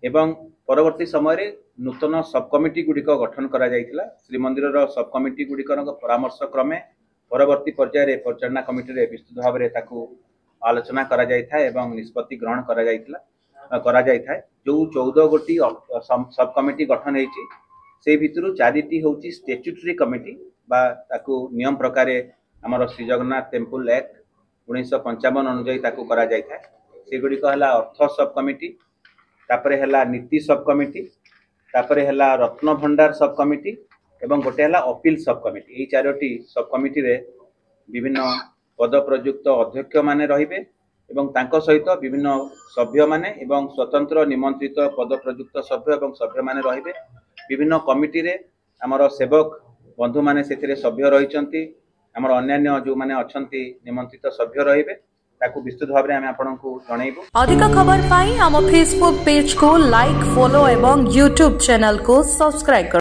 एवं परवर्ती समय नूतन सब कमिटी गुड़िक गठन करा जायतिला। श्रीमंदिर सब कमिटी गुड़िकर परामर्श क्रमे परवर्ती पर्याय परिचालना कमिटी रे विस्तृत भाव में आलोचना करा जायथाय एवं निष्पत्ति ग्रहण करा जायथाय। जो 14 गोटी सब कमिटी गठन होती से भितर 4टी होची स्टैट्यूटरी कमिटी बा ताकू नियम प्रकार आमर श्री जगन्नाथ टेम्पल एक्ट 1955 अनुଯାयी ताकू करा जायथाय। से गुड़िक है अर्थ सब कमिटी, तापरे है नीति सब कमिटी, तापरे है रत्न भंडार सब कमिटी एवं गोटे है अपील सब कमिटी। यही 4टी सब कमिटी रे विभिन्न पद प्रयुक्त अध्यक्ष माने रहिबे एवं तांको सहित विभिन्न सभ्य माने एवं स्वतंत्र निमंत्रित पद प्रयुक्त सभ्य एवं सभ्य माने रहिबे। विभिन्न कमिटी रे हमर सेवक बंधु माने सेथिरे सभ्य रहिचंती, हमर अन्यान्य जो माने अछंती निमंत्रित सभ्य रहिबे। ताकू विस्तृत भाव में आपको जनइबू। अधिक खबर पाई हम फेसबुक पेज को लाइक, फॉलो एवं यूट्यूब चैनल को सब्सक्राइब कर।